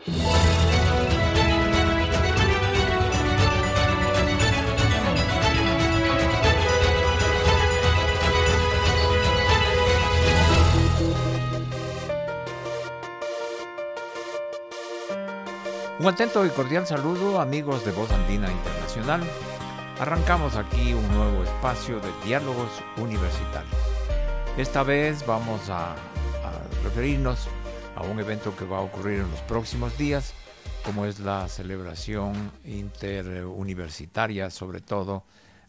Un atento y cordial saludo, amigos de Voz Andina Internacional. Arrancamos aquí un nuevo espacio de diálogos universitarios. Esta vez vamos a referirnos a un evento que va a ocurrir en los próximos días, como es la celebración interuniversitaria, sobre todo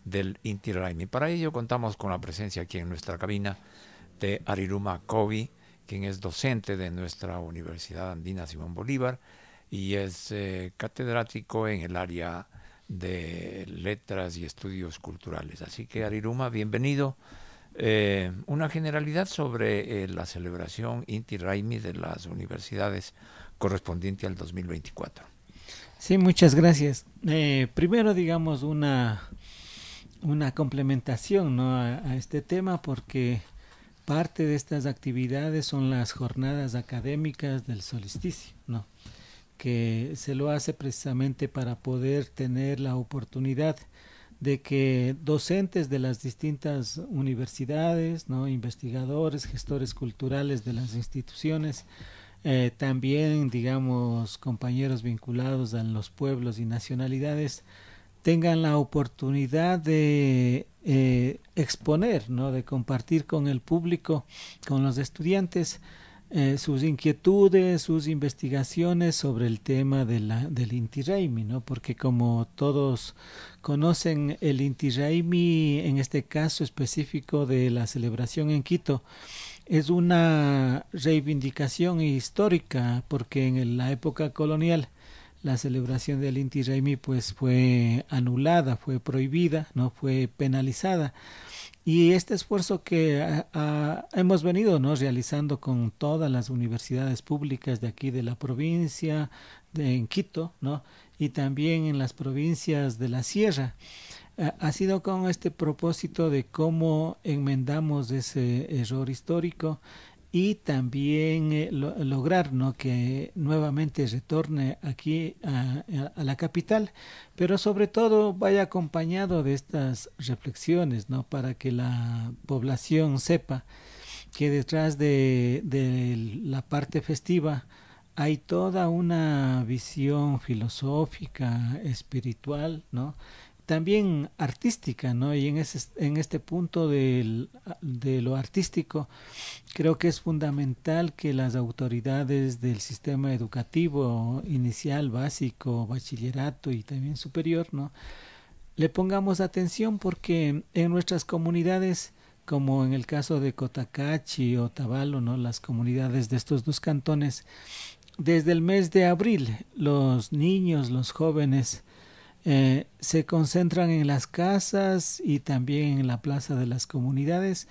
del Inti Raymi. Para ello contamos con la presencia aquí en nuestra cabina de Ariruma Kobi, quien es docente de nuestra Universidad Andina Simón Bolívar, y es catedrático en el área de letras y estudios culturales. Así que, Ariruma, bienvenido. Una generalidad sobre la celebración Inti Raymi de las universidades correspondiente al 2024. Sí, muchas gracias. Primero, digamos, una complementación, ¿no?, a este tema, porque parte de estas actividades son las jornadas académicas del solsticio, ¿no?, que se lo hace precisamente para poder tener la oportunidad de que docentes de las distintas universidades, ¿no?, investigadores, gestores culturales de las instituciones, también, digamos, compañeros vinculados a los pueblos y nacionalidades, tengan la oportunidad de exponer, ¿no?, de compartir con el público, con los estudiantes, sus inquietudes, sus investigaciones sobre el tema del Inti Raymi, ¿no? Porque como todos conocen, el Inti Raymi, en este caso específico de la celebración en Quito, es una reivindicación histórica, porque en la época colonial la celebración del Inti Raymi pues fue anulada, fue prohibida, no fue penalizada. Y este esfuerzo que hemos venido, ¿no?, realizando con todas las universidades públicas de aquí de la provincia, en Quito, ¿no?, y también en las provincias de la Sierra, ha sido con este propósito de cómo enmendamos ese error histórico y también lograr, ¿no?, que nuevamente retorne aquí a la capital, pero sobre todo vaya acompañado de estas reflexiones, ¿no?, para que la población sepa que detrás de la parte festiva hay toda una visión filosófica, espiritual, ¿no?, también artística, ¿no? Y en este punto de lo artístico, creo que es fundamental que las autoridades del sistema educativo inicial, básico, bachillerato y también superior, ¿no?, le pongamos atención, porque en nuestras comunidades, como en el caso de Cotacachi o Otavalo, ¿no?, las comunidades de estos dos cantones, desde el mes de abril, los niños, los jóvenes, se concentran en las casas y también en la plaza de las comunidades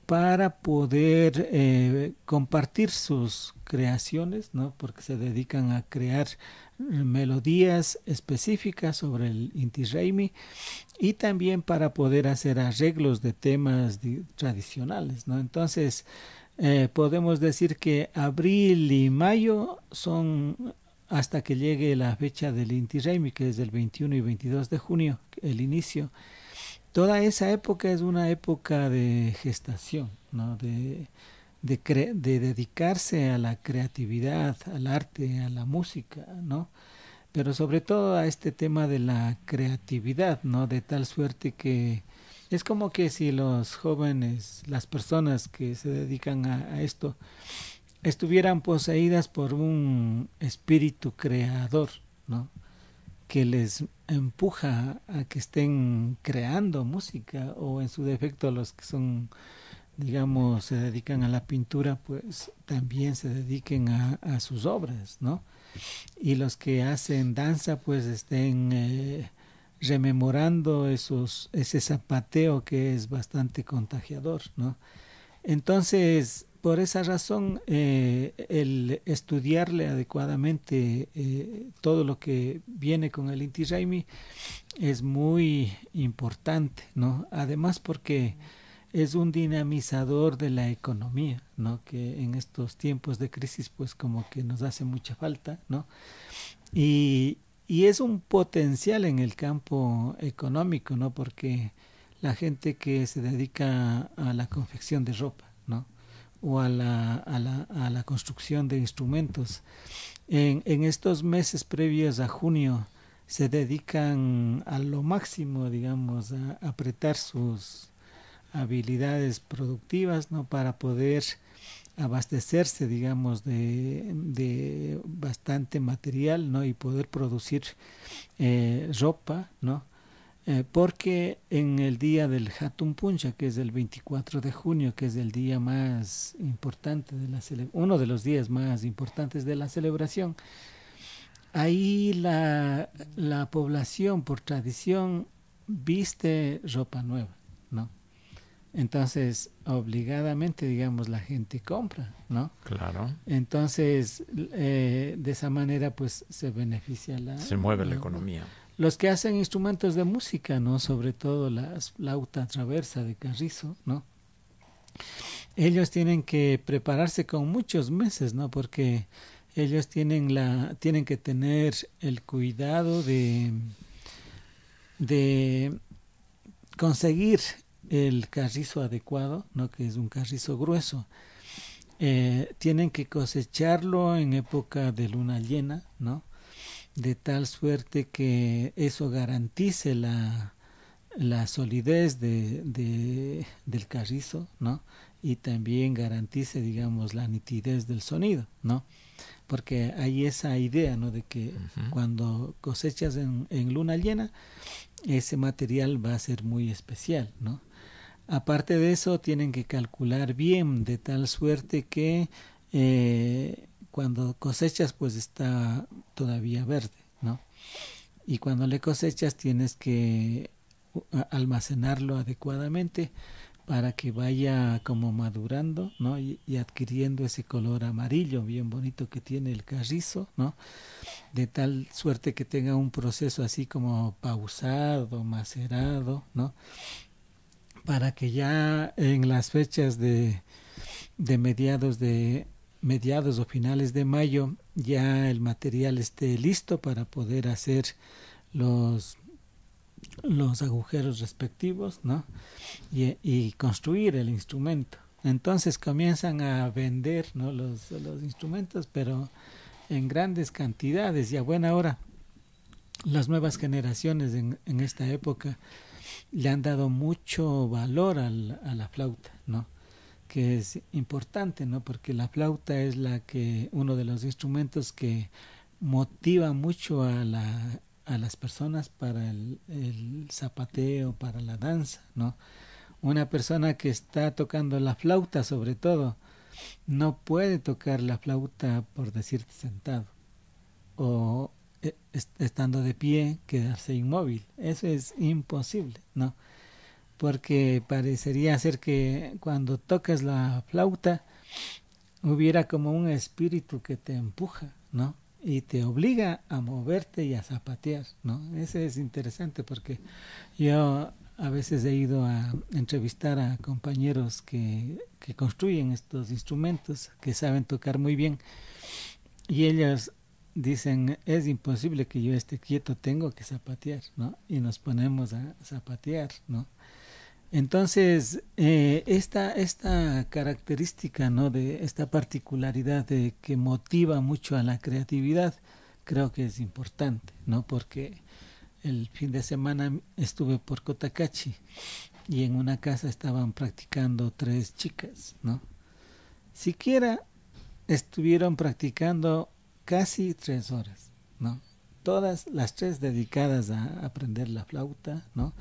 para poder compartir sus creaciones, ¿no?, porque se dedican a crear melodías específicas sobre el Inti Raymi, y también para poder hacer arreglos de temas tradicionales, ¿no? Entonces, podemos decir que abril y mayo son hasta que llegue la fecha del Inti Raymi, que es el 21 y 22 de junio, el inicio. Toda esa época es una época de gestación, ¿no?, de dedicarse a la creatividad, al arte, a la música, ¿no?, pero sobre todo a este tema de la creatividad, ¿no?, de tal suerte que es como que si los jóvenes, las personas que se dedican a esto, estuvieran poseídas por un espíritu creador, ¿no?, que les empuja a que estén creando música, o en su defecto los que son, digamos, se dedican a la pintura, pues también se dediquen a sus obras, ¿no? Y los que hacen danza, pues estén rememorando ese zapateo que es bastante contagiador, ¿no? Entonces, por esa razón, el estudiarle adecuadamente todo lo que viene con el Inti Raymi es muy importante, ¿no? Además, porque es un dinamizador de la economía, ¿no? Que en estos tiempos de crisis pues como que nos hace mucha falta, ¿no? Y es un potencial en el campo económico, ¿no? Porque la gente que se dedica a la confección de ropa, ¿no? O a la construcción de instrumentos, en estos meses previos a junio se dedican a lo máximo, digamos, a apretar sus habilidades productivas, ¿no? Para poder abastecerse, digamos, de bastante material, ¿no? Y poder producir ropa, ¿no? Porque en el día del Hatun Puncha, que es el 24 de junio, que es el día más importante de uno de los días más importantes de la celebración, ahí la población por tradición viste ropa nueva, ¿no? Entonces, obligadamente, digamos, la gente compra, ¿no? Claro. Entonces, de esa manera, pues, se beneficia se mueve la economía. Los que hacen instrumentos de música, ¿no? Sobre todo la flauta traversa de carrizo, ¿no? Ellos tienen que prepararse con muchos meses, ¿no? Porque ellos tienen que tener el cuidado de conseguir el carrizo adecuado, ¿no? Que es un carrizo grueso. Tienen que cosecharlo en época de luna llena, ¿no? De tal suerte que eso garantice la solidez del carrizo, ¿no? Y también garantice, digamos, la nitidez del sonido, ¿no? Porque hay esa idea, ¿no? De que cuando cosechas en luna llena, ese material va a ser muy especial, ¿no? Aparte de eso, tienen que calcular bien, de tal suerte que cuando cosechas, pues está todavía verde, ¿no? Y cuando le cosechas, tienes que almacenarlo adecuadamente para que vaya como madurando, ¿no? Y adquiriendo ese color amarillo bien bonito que tiene el carrizo, ¿no? De tal suerte que tenga un proceso así como pausado, macerado, ¿no? Para que ya en las fechas de mediados o finales de mayo ya el material esté listo para poder hacer los agujeros respectivos, ¿no? Y construir el instrumento. Entonces comienzan a vender, ¿no? los instrumentos, pero en grandes cantidades y a buena hora. Las nuevas generaciones en esta época le han dado mucho valor a la flauta, ¿no? Que es importante, ¿no? Porque la flauta es uno de los instrumentos que motiva mucho a las personas para el zapateo, para la danza, ¿no? Una persona que está tocando la flauta, sobre todo, no puede tocar la flauta por decirte sentado o estando de pie, quedarse inmóvil. Eso es imposible, ¿no? Porque parecería ser que cuando tocas la flauta hubiera como un espíritu que te empuja, ¿no? Y te obliga a moverte y a zapatear, ¿no? Eso es interesante porque yo a veces he ido a entrevistar a compañeros que construyen estos instrumentos, que saben tocar muy bien, y ellos dicen, es imposible que yo esté quieto, tengo que zapatear, ¿no? Y nos ponemos a zapatear, ¿no? Entonces, esta característica, ¿no? De esta particularidad de que motiva mucho a la creatividad, creo que es importante, ¿no? Porque el fin de semana estuve por Cotacachi y en una casa estaban practicando 3 chicas, ¿no? Siquiera estuvieron practicando casi 3 horas, ¿no? Todas las 3 dedicadas a aprender la flauta, ¿no?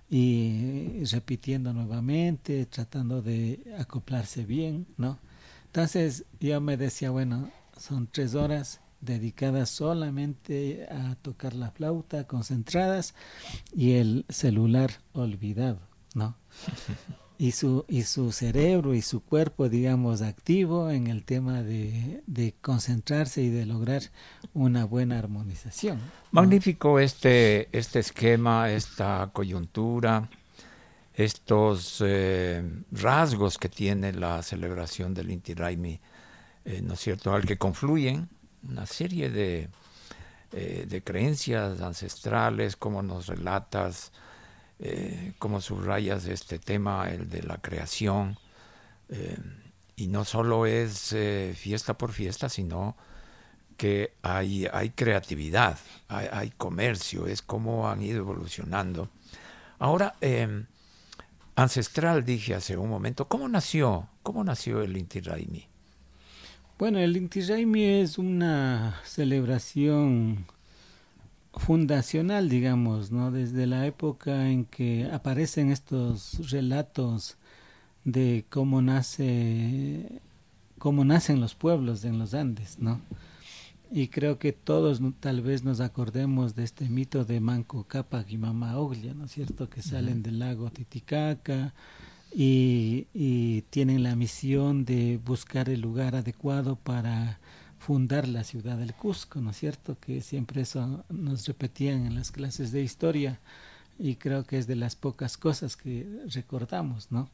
Y repitiendo nuevamente, tratando de acoplarse bien, ¿no? Entonces yo me decía, bueno, son 3 horas dedicadas solamente a tocar la flauta, concentradas, y el celular olvidado, ¿no? Y su cerebro y su cuerpo, digamos, activo en el tema de concentrarse y de lograr una buena armonización, ¿no? Magnífico este esquema, esta coyuntura. estos rasgos que tiene la celebración del Inti Raymi, ¿no es cierto?, al que confluyen una serie de creencias ancestrales, como nos relatas, cómo subrayas este tema, el de la creación, y no solo es fiesta por fiesta, sino que hay creatividad, hay comercio, es como han ido evolucionando. Ahora, ancestral, dije hace un momento, ¿cómo nació el Inti Raymi? Bueno, el Inti Raymi es una celebración fundacional, digamos, ¿no? Desde la época en que aparecen estos relatos de cómo nacen los pueblos en los Andes, ¿no? Y creo que todos tal vez nos acordemos de este mito de Manco Cápac y Mama Oglia, ¿no es cierto? Que salen del lago Titicaca y tienen la misión de buscar el lugar adecuado para fundar la ciudad del Cusco, ¿no es cierto? Que siempre eso nos repetían en las clases de historia y creo que es de las pocas cosas que recordamos, ¿no?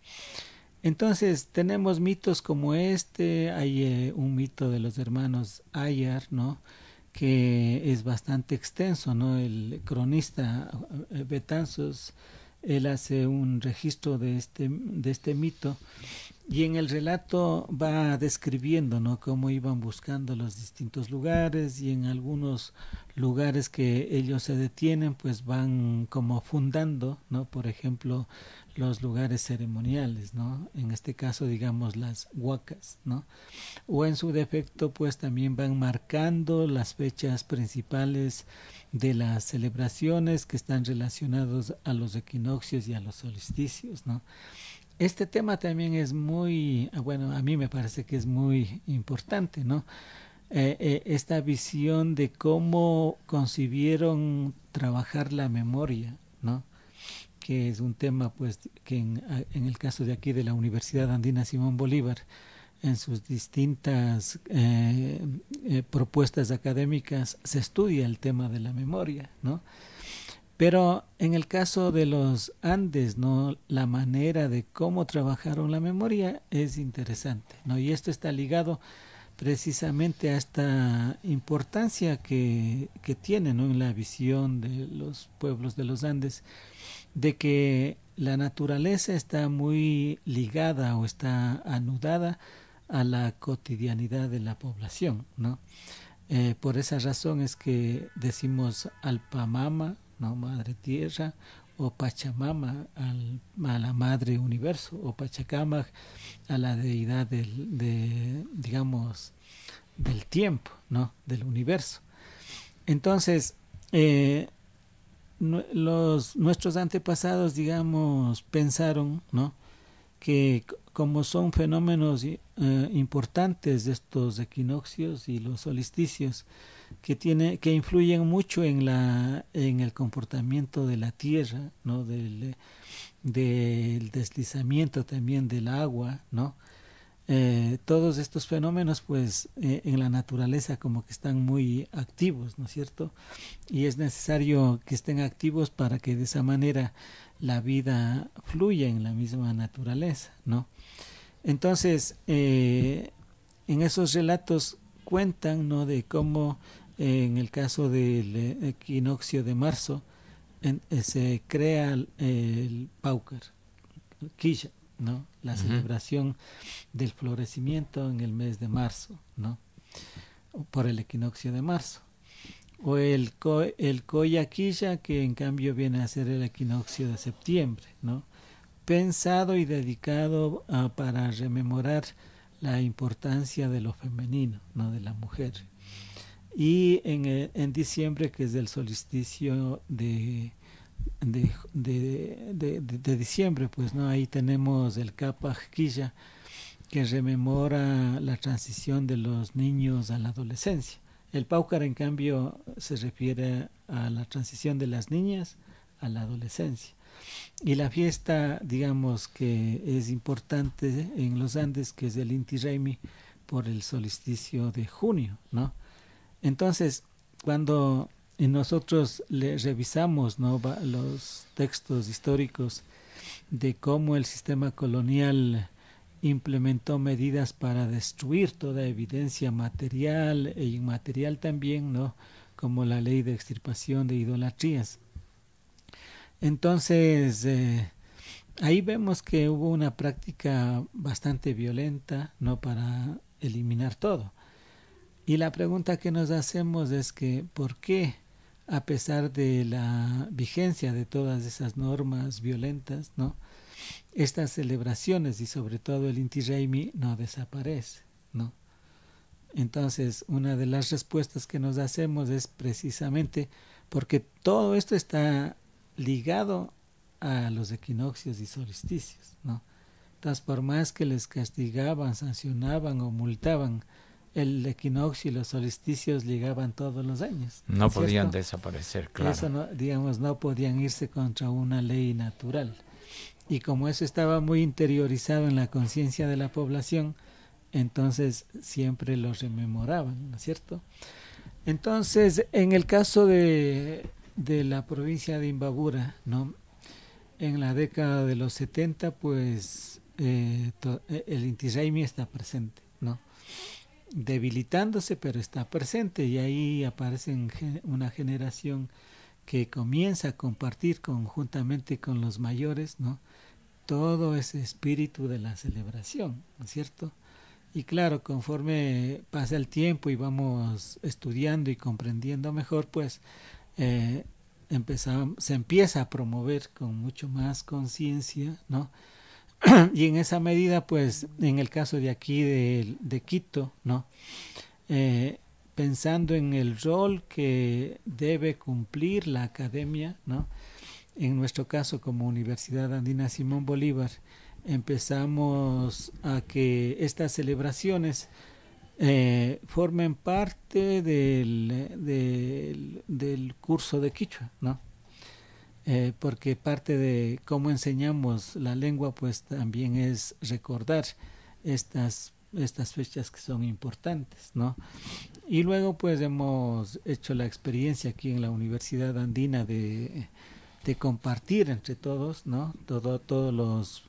Entonces tenemos mitos como este, hay un mito de los hermanos Ayar, ¿no? Que es bastante extenso, ¿no? El cronista Betanzos, él hace un registro de este mito y en el relato va describiendo, ¿no?, cómo iban buscando los distintos lugares y en algunos lugares que ellos se detienen pues van como fundando, ¿no?, por ejemplo los lugares ceremoniales, ¿no?, en este caso digamos las huacas, ¿no?, o en su defecto pues también van marcando las fechas principales de las celebraciones que están relacionados a los equinoccios y a los solsticios, ¿no? Este tema también es muy, bueno, a mí me parece que es muy importante, ¿no? Esta visión de cómo concibieron trabajar la memoria, ¿no? Que es un tema, pues, que en el caso de aquí de la Universidad Andina Simón Bolívar, en sus distintas propuestas académicas se estudia el tema de la memoria, ¿no? Pero en el caso de los Andes, ¿no?, la manera de cómo trabajaron la memoria es interesante, ¿no? Y esto está ligado precisamente a esta importancia que tiene, ¿no?, en la visión de los pueblos de los Andes, de que la naturaleza está muy ligada o está anudada a la cotidianidad de la población, ¿no? Por esa razón es que decimos Alpamama, ¿no?, Madre Tierra, o Pachamama a la Madre Universo, o Pachacamac a la deidad digamos, del tiempo, ¿no?, del universo. Entonces, nuestros antepasados, digamos, pensaron, ¿no?, que como son fenómenos importantes de estos equinoccios y los solsticios que influyen mucho en el comportamiento de la tierra, ¿no?, del deslizamiento también del agua, ¿no? Todos estos fenómenos pues en la naturaleza como que están muy activos, ¿no es cierto? Y es necesario que estén activos para que de esa manera la vida fluya en la misma naturaleza, ¿no? Entonces, en esos relatos cuentan, ¿no?, de cómo en el caso del equinoccio de marzo se crea el Paucar, Quilla, ¿no?, la celebración del florecimiento en el mes de marzo, ¿no?, por el equinoccio de marzo. O el Coyaquilla, que en cambio viene a ser el equinoccio de septiembre, ¿no?, pensado y dedicado para rememorar la importancia de lo femenino, ¿no?, de la mujer. Y en diciembre, que es el solsticio de diciembre, pues, ¿no?, ahí tenemos el Cápac Quilla, que rememora la transición de los niños a la adolescencia. El Paucar, en cambio, se refiere a la transición de las niñas a la adolescencia. Y la fiesta, digamos, que es importante en los Andes, que es el Inti Raymi, por el solsticio de junio, ¿no? Entonces, cuando y nosotros le revisamos, ¿no?, los textos históricos de cómo el sistema colonial implementó medidas para destruir toda evidencia material e inmaterial también, ¿no?, como la ley de extirpación de idolatrías. Entonces, ahí vemos que hubo una práctica bastante violenta, ¿no?, para eliminar todo. Y la pregunta que nos hacemos es que, ¿por qué, a pesar de la vigencia de todas esas normas violentas, ¿no?, estas celebraciones y sobre todo el Inti Raymi no desaparece, ¿no? Entonces, una de las respuestas que nos hacemos es precisamente porque todo esto está ligado a los equinoccios y solsticios, ¿no? Entonces, por más que les castigaban, sancionaban o multaban, el equinoccio y los solsticios llegaban todos los años. No podían desaparecer, claro. Eso no, digamos, no podían irse contra una ley natural. Y como eso estaba muy interiorizado en la conciencia de la población, entonces siempre lo rememoraban, ¿no es cierto? Entonces, en el caso de la provincia de Imbabura, ¿no?, en la década de los 70, pues el Inti Raymi está presente, ¿no?, debilitándose, pero está presente, y ahí aparece una generación que comienza a compartir conjuntamente con los mayores, ¿no?, todo ese espíritu de la celebración, ¿no es cierto? Y claro, conforme pasa el tiempo y vamos estudiando y comprendiendo mejor, pues se empieza a promover con mucho más conciencia, ¿no? Y en esa medida, pues, en el caso de aquí de Quito, ¿no?, pensando en el rol que debe cumplir la academia, ¿no?, en nuestro caso como Universidad Andina Simón Bolívar, empezamos a que estas celebraciones formen parte del curso de Quichua, ¿no? Porque parte de cómo enseñamos la lengua, pues también es recordar estas fechas que son importantes, ¿no? Y luego pues hemos hecho la experiencia aquí en la Universidad Andina de compartir entre todos, ¿no?, todos los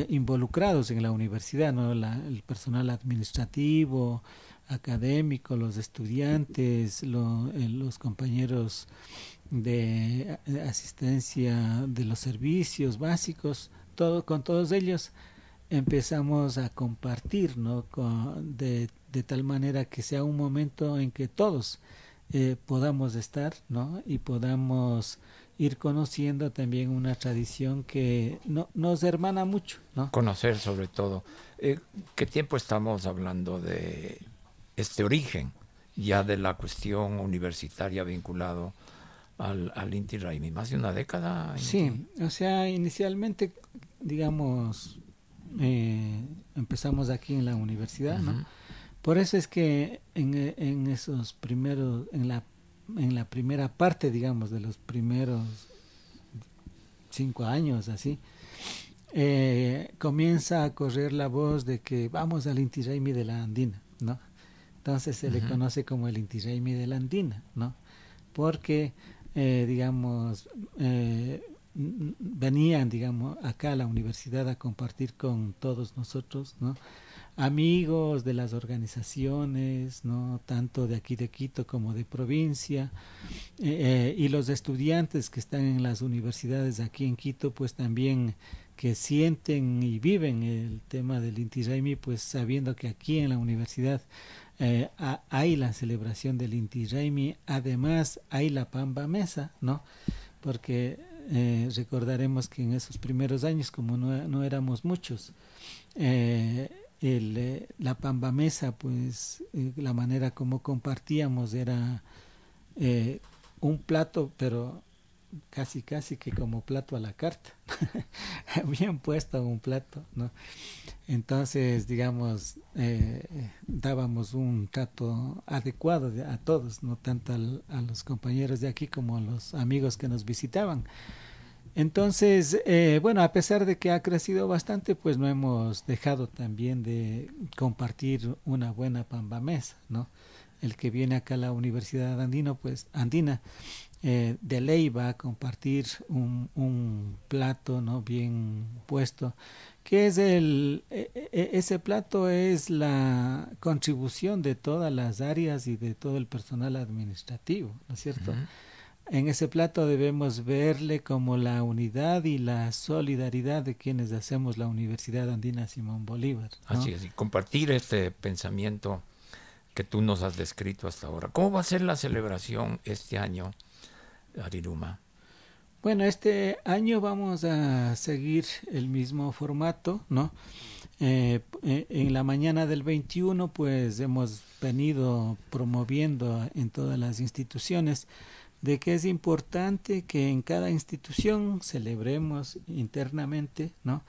involucrados en la universidad, ¿no?, el personal administrativo, académico, los estudiantes, los compañeros de asistencia de los servicios básicos, con todos ellos empezamos a compartir, ¿no?, de tal manera que sea un momento en que todos podamos estar, ¿no?, y podamos ir conociendo también una tradición que nos hermana mucho, ¿no? Conocer sobre todo. ¿Qué tiempo estamos hablando de este origen ya de la cuestión universitaria vinculado al Inti Raymi? ¿Más de una década? Sí, o sea, inicialmente, digamos, empezamos aquí en la universidad, ¿no? Uh-huh. Por eso es que en esos primeros, en la primera parte, digamos, de los primeros 5 años, así, comienza a correr la voz de que vamos al Inti Raymi de la Andina, ¿no? Entonces se le conoce como el Inti Raymi de la Andina, ¿no? Porque, digamos, venían, digamos, acá a la universidad a compartir con todos nosotros, ¿no?, amigos de las organizaciones, ¿no?, tanto de aquí de Quito como de provincia, y los estudiantes que están en las universidades aquí en Quito, pues también que sienten y viven el tema del Inti Raymi, pues sabiendo que aquí en la universidad hay la celebración del Inti Raymi, además hay la Pamba Mesa, ¿no?, porque recordaremos que en esos primeros años, como no éramos muchos, la Pamba Mesa, pues la manera como compartíamos era un plato, pero casi que como plato a la carta, bien puesto un plato, ¿no? Entonces, digamos, dábamos un trato adecuado a todos, no tanto a los compañeros de aquí como a los amigos que nos visitaban. Entonces, bueno, a pesar de que ha crecido bastante, pues no hemos dejado también de compartir una buena pambamesa, ¿no? el que viene acá a la Universidad Andina, de ley va a compartir un plato, ¿no?, bien puesto, que es ese plato es la contribución de todas las áreas y de todo el personal administrativo, ¿no es cierto? En ese plato debemos verle como la unidad y la solidaridad de quienes hacemos la Universidad Andina Simón Bolívar, ¿no? Así es, y compartir este pensamiento que tú nos has descrito hasta ahora. ¿Cómo va a ser la celebración este año, Ariruma? Bueno, este año vamos a seguir el mismo formato, ¿no? En la mañana del 21, pues hemos venido promoviendo en todas las instituciones de que es importante que en cada institución celebremos internamente, ¿no?,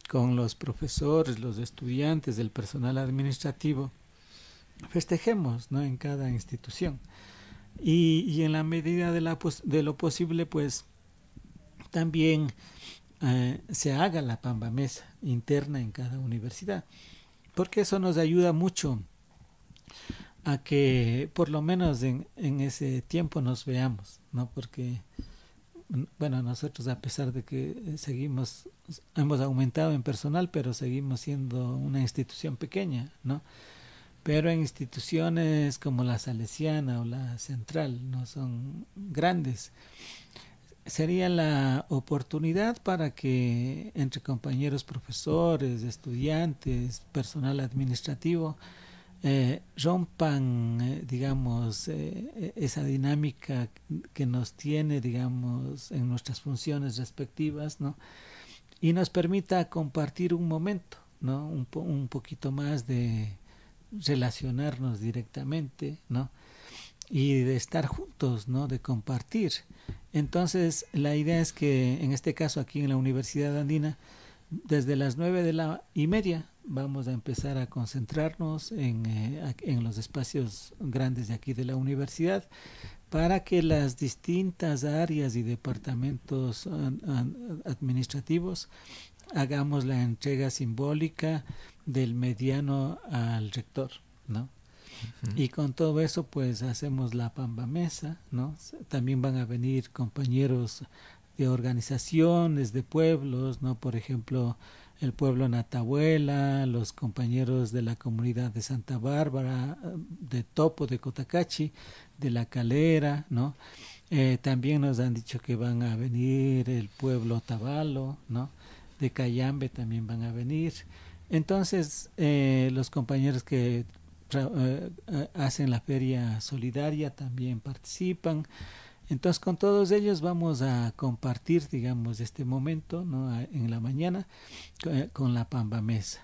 con los profesores, los estudiantes, el personal administrativo, festejemos, ¿no?, en cada institución. Y en la medida de lo posible, pues también se haga la pambamesa interna en cada universidad, porque eso nos ayuda mucho a que por lo menos en ese tiempo nos veamos, ¿no? Porque, bueno, nosotros, a pesar de que hemos aumentado en personal, pero seguimos siendo una institución pequeña, ¿no? Pero en instituciones como la Salesiana o la Central, no son grandes, sería la oportunidad para que entre compañeros profesores, estudiantes, personal administrativo, rompan, digamos, esa dinámica que nos tiene, digamos, en nuestras funciones respectivas, ¿no? Y nos permita compartir un momento, ¿no? Un poquito más de relacionarnos directamente, ¿no?, y de estar juntos, ¿no?, de compartir. Entonces, la idea es que, en este caso aquí en la Universidad Andina, desde las 9:30 vamos a empezar a concentrarnos en los espacios grandes de aquí de la universidad, para que las distintas áreas y departamentos administrativos hagamos la entrega simbólica del mediano al rector, ¿no? Y con todo eso, pues hacemos la pambamesa, ¿no? También van a venir compañeros de organizaciones, de pueblos, ¿no? Por ejemplo, el pueblo Natahuela, los compañeros de la comunidad de Santa Bárbara, de Topo, de Cotacachi, de La Calera, ¿no? También nos han dicho que van a venir el pueblo Otavalo, ¿no? De Cayambe también van a venir. Entonces, los compañeros que hacen la feria solidaria también participan. Entonces, con todos ellos vamos a compartir, digamos, este momento, ¿no?, en la mañana con la pambamesa.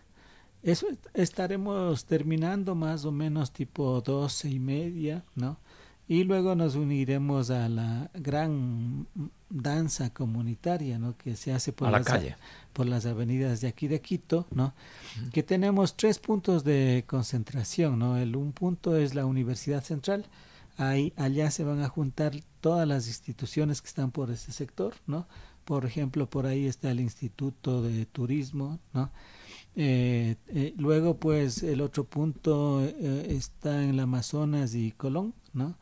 Eso estaremos terminando más o menos tipo 12:30, ¿no? Y luego nos uniremos a la gran danza comunitaria, ¿no?, que se hace por las avenidas de aquí de Quito, ¿no? Que tenemos 3 puntos de concentración, ¿no? Un punto es la Universidad Central. Allá se van a juntar todas las instituciones que están por ese sector, ¿no? Por ejemplo, por ahí está el Instituto de Turismo, ¿no? Luego, pues, el otro punto está en la Amazonas y Colón, ¿no?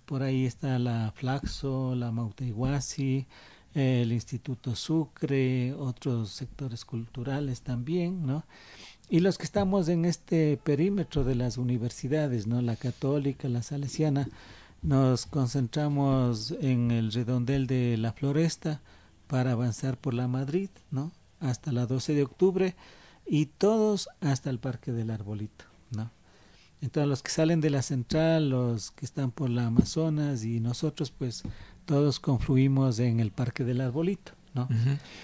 Por ahí está la Flaxo, la Mautaiguasi, el Instituto Sucre, otros sectores culturales también, ¿no? Y los que estamos en este perímetro de las universidades, ¿no?, la Católica, la Salesiana, nos concentramos en el redondel de la Floresta para avanzar por la Madrid, ¿no?, hasta la 12 de octubre y todos hasta el Parque del Arbolito, ¿no? Entonces, los que salen de la Central, los que están por la Amazonas y nosotros, pues todos confluimos en el Parque del Arbolito, ¿no?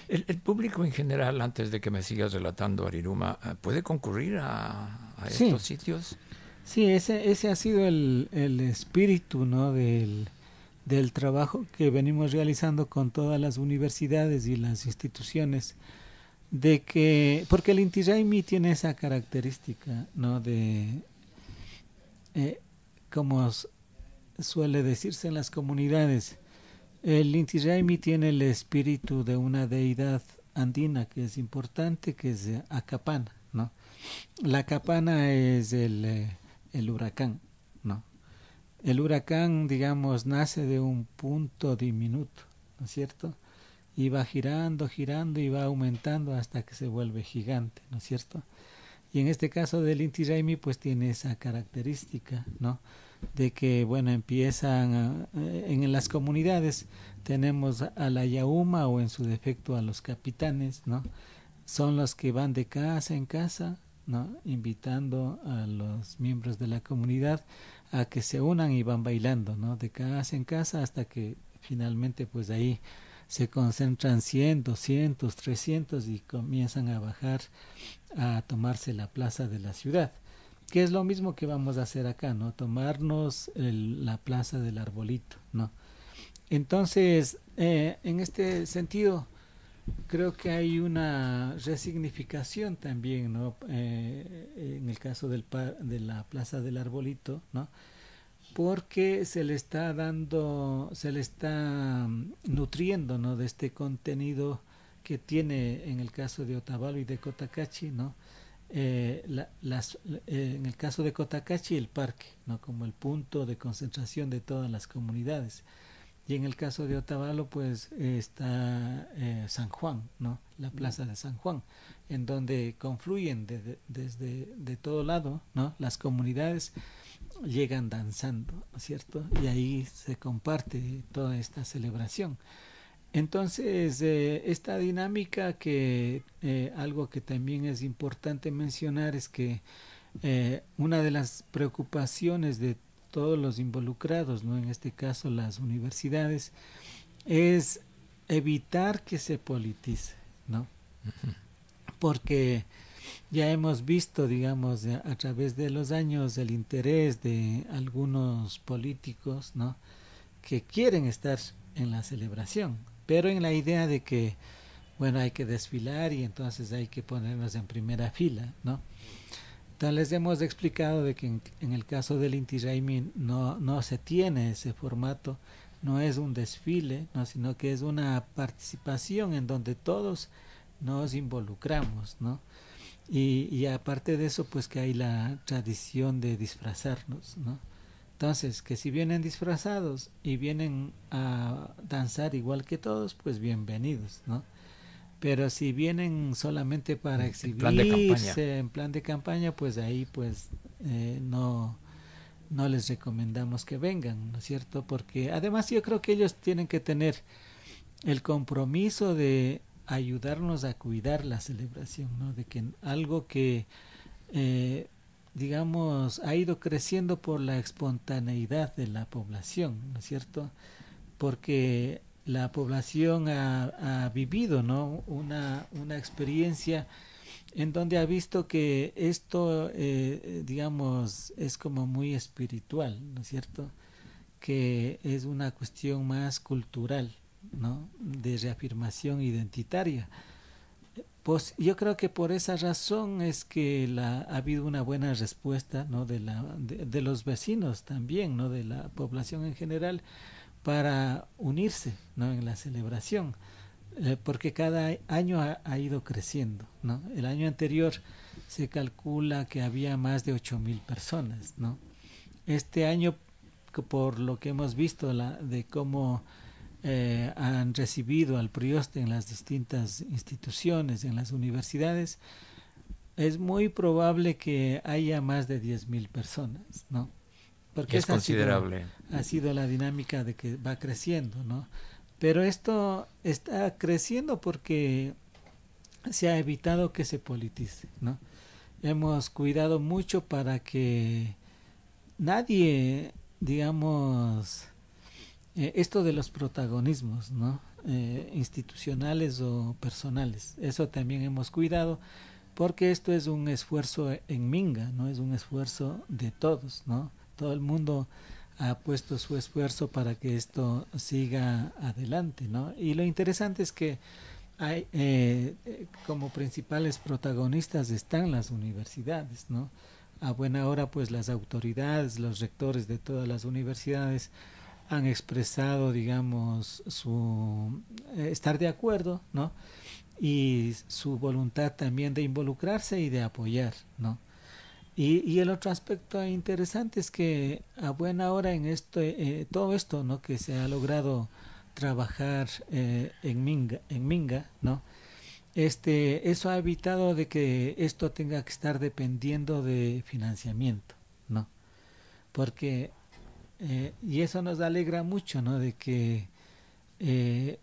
El público en general, antes de que me sigas relatando, Ariruma, ¿puede concurrir a estos sitios? Sí, ese ha sido el espíritu, ¿no?, del trabajo que venimos realizando con todas las universidades y las instituciones, porque el Inti Raymi tiene esa característica, ¿no?, de como suele decirse en las comunidades, el Inti Raymi tiene el espíritu de una deidad andina que es importante, que es Acapana, ¿no? La Acapana es el huracán, ¿no? El huracán, digamos, nace de un punto diminuto, ¿no es cierto? Y va girando, girando y va aumentando hasta que se vuelve gigante, ¿no es cierto? Y en este caso del Inti Raymi pues tiene esa característica, ¿no? De que, bueno, en las comunidades tenemos a la yauma o en su defecto a los capitanes, ¿no? Son los que van de casa en casa, ¿no? Invitando a los miembros de la comunidad a que se unan y van bailando, ¿no? De casa en casa hasta que finalmente pues ahí se concentran 100, 200, 300 y comienzan a bajar a tomarse la plaza de la ciudad, que es lo mismo que vamos a hacer acá, ¿no? Tomarnos la plaza del arbolito, ¿no? Entonces, en este sentido, creo que hay una resignificación también, ¿no? En el caso de la plaza del arbolito, ¿no? Porque se le está dando, se le está nutriendo, ¿no? De este contenido que tiene en el caso de Otavalo y de Cotacachi, ¿no? En el caso de Cotacachi el parque, ¿no? Como el punto de concentración de todas las comunidades, y en el caso de Otavalo pues está San Juan, ¿no? La plaza de San Juan, en donde confluyen desde de todo lado, ¿no? Las comunidades llegan danzando, ¿no es cierto? Y ahí se comparte toda esta celebración. Entonces, esta dinámica que algo que también es importante mencionar es que una de las preocupaciones de todos los involucrados, ¿no? En este caso las universidades, es evitar que se politice, ¿no? Porque ya hemos visto, digamos, a través de los años el interés de algunos políticos, ¿no? Que quieren estar en la celebración, pero en la idea de que, bueno, hay que desfilar y entonces hay que ponernos en primera fila, ¿no? Entonces les hemos explicado de que en el caso del Inti Raymi no se tiene ese formato, no es un desfile, ¿no? Sino que es una participación en donde todos nos involucramos, ¿no? Y aparte de eso, pues que hay la tradición de disfrazarnos, ¿no? Entonces, que si vienen disfrazados y vienen a danzar igual que todos, pues bienvenidos, ¿no? Pero si vienen solamente para exhibirse en plan de campaña, pues ahí pues no les recomendamos que vengan, ¿no es cierto? Porque además yo creo que ellos tienen que tener el compromiso de ayudarnos a cuidar la celebración, ¿no? De que algo que digamos ha ido creciendo por la espontaneidad de la población, ¿no es cierto? Porque la población ha vivido, ¿no? Una experiencia en donde ha visto que esto, digamos, es como muy espiritual, ¿no es cierto? Que es una cuestión más cultural, ¿no? De reafirmación identitaria. Pues yo creo que por esa razón es que ha habido una buena respuesta, ¿no? De los vecinos también, ¿no? De la población en general, para unirse, ¿no? En la celebración, porque cada año ha ido creciendo, ¿no? El año anterior se calcula que había más de 8,000 personas, ¿no? Este año, por lo que hemos visto de cómo han recibido al Prioste en las distintas instituciones, en las universidades, es muy probable que haya más de 10,000 personas, ¿no? Porque es considerable. Ha sido la dinámica de que va creciendo, ¿no? Pero esto está creciendo porque se ha evitado que se politice, ¿no? Hemos cuidado mucho para que nadie, digamos, esto de los protagonismos, ¿no? Institucionales o personales, eso también hemos cuidado porque esto es un esfuerzo en Minga, ¿no? Es un esfuerzo de todos, ¿no? Todo el mundo ha puesto su esfuerzo para que esto siga adelante, ¿no? Y lo interesante es que hay como principales protagonistas están las universidades, ¿no? A buena hora pues las autoridades, los rectores de todas las universidades han expresado, digamos, su estar de acuerdo, ¿no? Y su voluntad también de involucrarse y de apoyar, ¿no? Y el otro aspecto interesante es que a buena hora en esto, todo esto, ¿no? Que se ha logrado trabajar en Minga, ¿no? Eso ha evitado de que esto tenga que estar dependiendo de financiamiento, ¿no? Porque, y eso nos alegra mucho, ¿no? De que eh,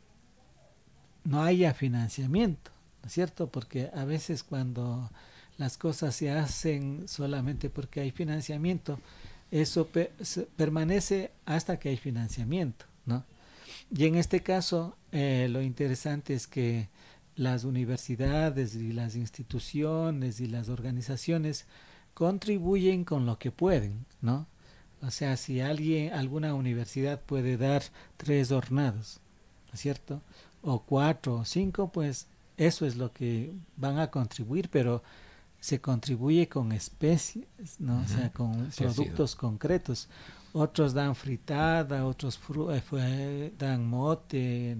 no haya financiamiento, ¿no es cierto? Porque a veces cuando las cosas se hacen solamente porque hay financiamiento, eso permanece hasta que hay financiamiento, ¿no? Y en este caso, lo interesante es que las universidades y las instituciones y las organizaciones contribuyen con lo que pueden, ¿no? O sea, si alguna universidad puede dar 3 jornadas, ¿no es cierto? O 4 o 5, pues eso es lo que van a contribuir, pero se contribuye con especies, ¿no? O sea, con productos concretos. Otros dan fritada, otros dan mote,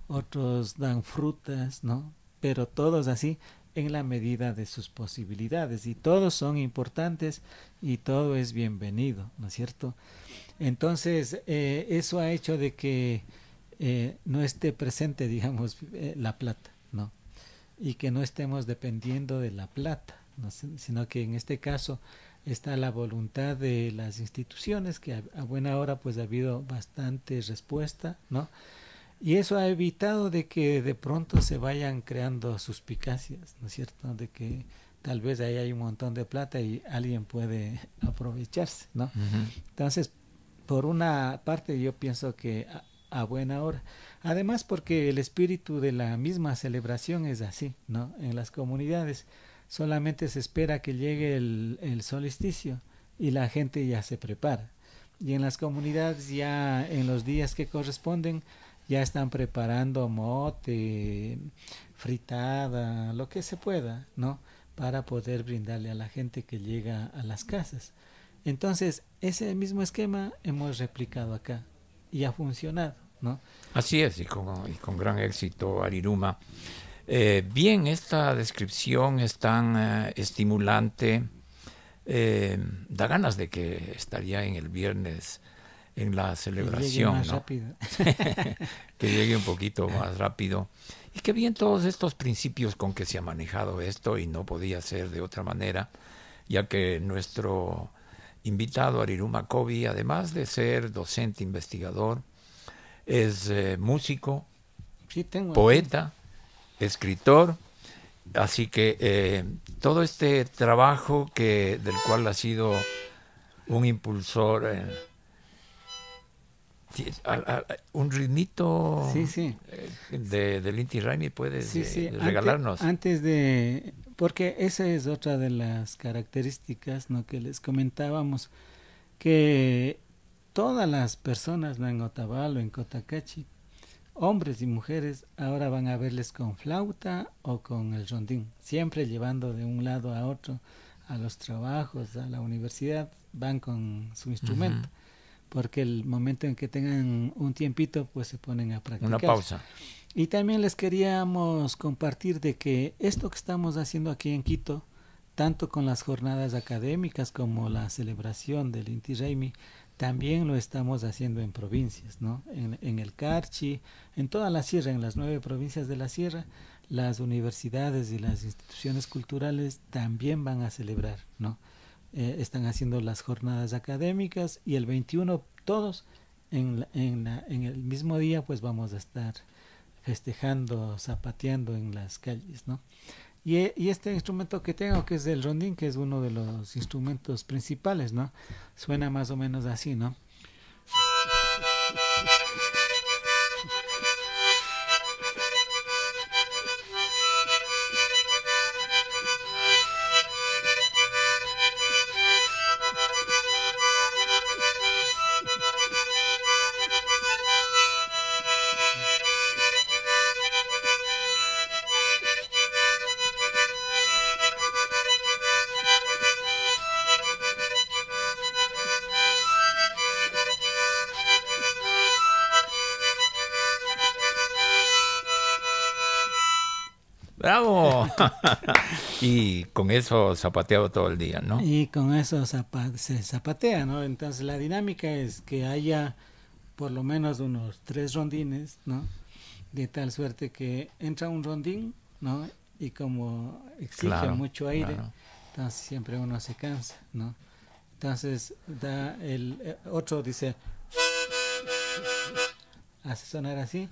otros dan frutas, ¿no? Pero todos así en la medida de sus posibilidades, y todos son importantes y todo es bienvenido, ¿no es cierto? Entonces, eso ha hecho de que no esté presente, digamos, la plata, ¿no? Y que no estemos dependiendo de la plata, ¿no? Sino que en este caso está la voluntad de las instituciones, que a buena hora pues ha habido bastante respuesta, ¿no? Y eso ha evitado de que de pronto se vayan creando suspicacias, ¿no es cierto? De que tal vez ahí hay un montón de plata y alguien puede aprovecharse, ¿no? Entonces, por una parte yo pienso que a buena hora. Además porque el espíritu de la misma celebración es así, ¿no? En las comunidades solamente se espera que llegue el solsticio y la gente ya se prepara. Y en las comunidades ya en los días que corresponden ya están preparando mote, fritada, lo que se pueda, ¿no? Para poder brindarle a la gente que llega a las casas. Entonces, ese mismo esquema hemos replicado acá y ha funcionado, ¿no? Así es, y con gran éxito, Ariruma. Bien, esta descripción es tan estimulante, da ganas de que estaría en el viernes en la celebración, más ¿no? rápido. Que llegue un poquito más rápido. Y qué bien todos estos principios con que se ha manejado esto, y no podía ser de otra manera, ya que nuestro invitado Ariruma Cobi, además de ser docente investigador, es músico, Sí, poeta, escritor, así que todo este trabajo del cual ha sido un impulsor, un ritmito sí, sí. del Inti Raymi, ¿puedes Sí. regalarnos? Antes de, porque esa es otra de las características, ¿no? Que les comentábamos, que todas las personas, ¿no? En Otavalo, en Cotacachi, hombres y mujeres, ahora van a verles con flauta o con el rondín, siempre llevando de un lado a otro, a los trabajos, a la universidad, van con su instrumento, porque el momento en que tengan un tiempito, pues se ponen a practicar. Una pausa. Y también les queríamos compartir de que esto que estamos haciendo aquí en Quito, tanto con las jornadas académicas como la celebración del Inti Raymi, también lo estamos haciendo en provincias, ¿no? En el Carchi, en toda la sierra, en las 9 provincias de la sierra, las universidades y las instituciones culturales también van a celebrar, ¿no? Están haciendo las jornadas académicas, y el 21 todos en el mismo día pues vamos a estar festejando, zapateando en las calles, ¿no? Y este instrumento que tengo, que es el rondín, que es uno de los instrumentos principales, ¿no? Suena más o menos así, ¿no? ¡Bravo! Y con eso zapateado todo el día, ¿no? Y con eso se zapatea, ¿no? Entonces la dinámica es que haya por lo menos unos 3 rondines, ¿no? De tal suerte que entra un rondín, ¿no? Y como exige mucho aire, entonces siempre uno se cansa, ¿no? Entonces da el otro dice, hace sonar así,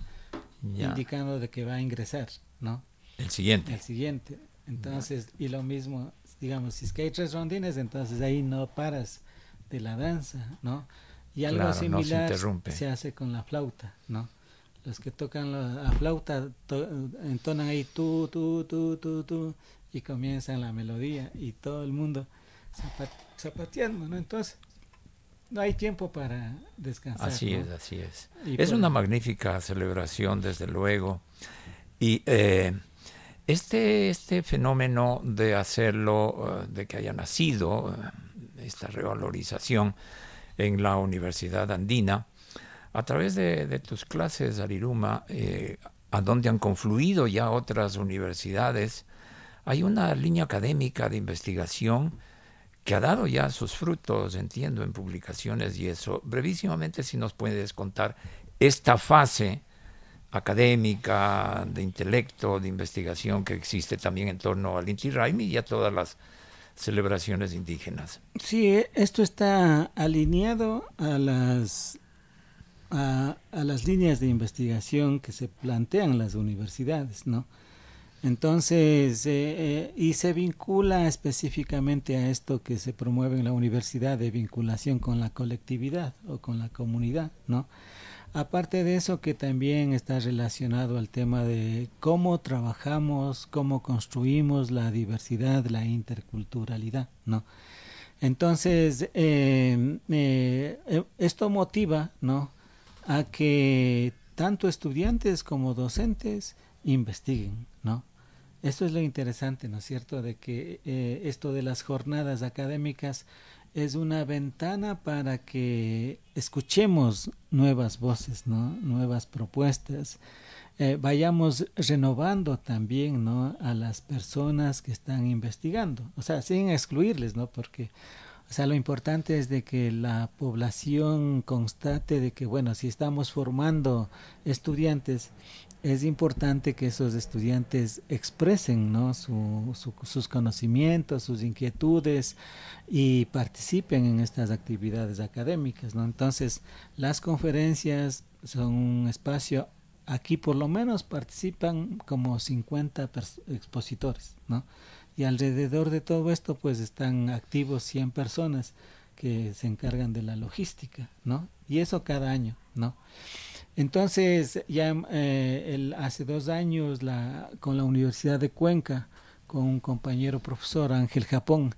indicando de que va a ingresar, ¿no? El siguiente. El siguiente. Entonces, y lo mismo, digamos, si es que hay 3 rondines, entonces ahí no paras de la danza, ¿no? Y algo similar se hace con la flauta, ¿no? Los que tocan la flauta entonan ahí tú, y comienzan la melodía y todo el mundo zapateando, ¿no? Entonces, no hay tiempo para descansar. Así ¿no? es, así es. Es una magnífica celebración, desde luego. Y este fenómeno de hacerlo, de que haya nacido esta revalorización en la Universidad Andina, a través de tus clases, Ariruma, a donde han confluido ya otras universidades, hay una línea académica de investigación que ha dado ya sus frutos, entiendo, en publicaciones y eso. Brevísimamente, si nos puedes contar esta fase académica, de intelecto, de investigación que existe también en torno al Inti Raymi y a todas las celebraciones indígenas. Sí, esto está alineado a las líneas de investigación que se plantean las universidades, ¿no? Entonces, y se vincula específicamente a esto que se promueve en la universidad de vinculación con la colectividad o con la comunidad, ¿no? Aparte de eso, que también está relacionado al tema de cómo trabajamos, cómo construimos la diversidad, la interculturalidad, ¿no? Entonces, esto motiva, ¿no?, a que tanto estudiantes como docentes investiguen, ¿no? Esto es lo interesante, ¿no es cierto?, de que esto de las jornadas académicas es una ventana para que escuchemos nuevas voces, ¿no?, nuevas propuestas, vayamos renovando también, ¿no?, a las personas que están investigando, o sea, sin excluirles, ¿no?, porque, o sea, lo importante es de que la población constate de que, bueno, si estamos formando estudiantes, es importante que esos estudiantes expresen, ¿no?, sus conocimientos, sus inquietudes y participen en estas actividades académicas, ¿no? Entonces, las conferencias son un espacio, aquí por lo menos participan como 50 expositores, ¿no? Y alrededor de todo esto pues están activos 100 personas que se encargan de la logística, ¿no? Y eso cada año, ¿no? Entonces, ya hace 2 años con la Universidad de Cuenca, con un compañero profesor, Ángel Japón,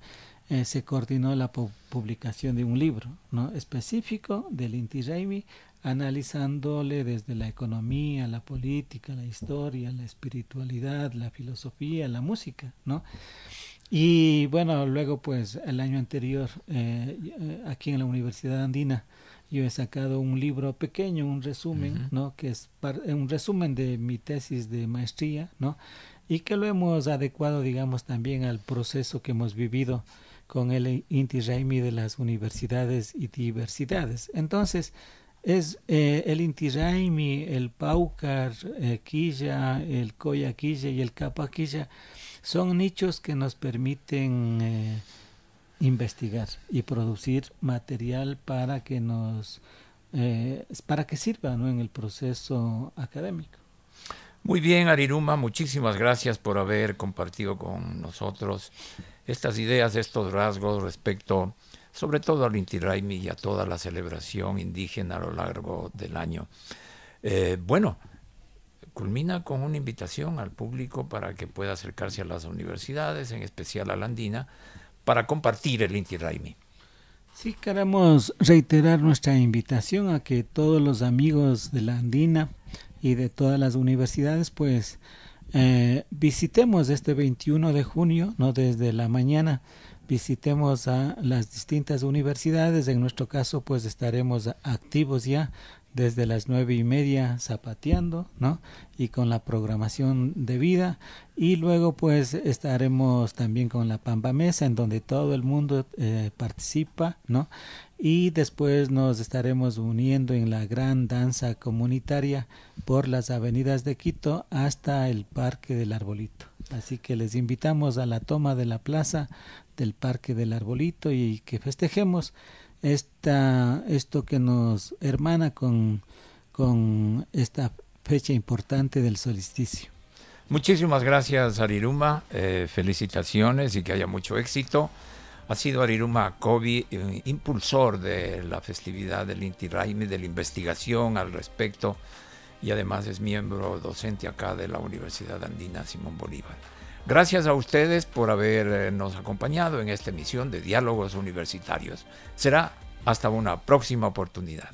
se coordinó la publicación de un libro, ¿no?, específico del Inti Raymi, analizándole desde la economía, la política, la historia, la espiritualidad, la filosofía, la música, ¿no? Y bueno, luego pues el año anterior, aquí en la Universidad Andina, yo he sacado un libro pequeño, un resumen, ¿no?, que es un resumen de mi tesis de maestría, ¿no?, y que lo hemos adecuado, digamos, también al proceso que hemos vivido con el Inti Raymi de las universidades y diversidades. Entonces, es el Inti Raymi, el Paucar Quilla, el Coya Quilla y el Capa Quilla son nichos que nos permiten investigar y producir material para que sirva, ¿no?, en el proceso académico. Muy bien, Ariruma, muchísimas gracias por haber compartido con nosotros estas ideas, estos rasgos respecto sobre todo al Inti Raymi y a toda la celebración indígena a lo largo del año. Bueno, culmina con una invitación al público para que pueda acercarse a las universidades, en especial a la Andina, para compartir el Inti Raymi. Sí, queremos reiterar nuestra invitación a que todos los amigos de la Andina y de todas las universidades, pues visitemos este 21 de junio, ¿no?, desde la mañana, visitemos a las distintas universidades. En nuestro caso, pues estaremos activos ya desde las 9:30 zapateando, ¿no? Y con la programación debida. Y luego pues estaremos también con la Pamba Mesa, en donde todo el mundo participa, ¿no? Y después nos estaremos uniendo en la gran danza comunitaria por las avenidas de Quito hasta el Parque del Arbolito. Así que les invitamos a la toma de la plaza del Parque del Arbolito y que festejemos esto que nos hermana con esta fecha importante del solsticio. Muchísimas gracias, Ariruma. Felicitaciones y que haya mucho éxito. Ha sido Ariruma Covi, impulsor de la festividad del Inti Raymi, de la investigación al respecto, y además es miembro docente acá de la Universidad Andina Simón Bolívar. Gracias a ustedes por habernos acompañado en esta emisión de Diálogos Universitarios. Será hasta una próxima oportunidad.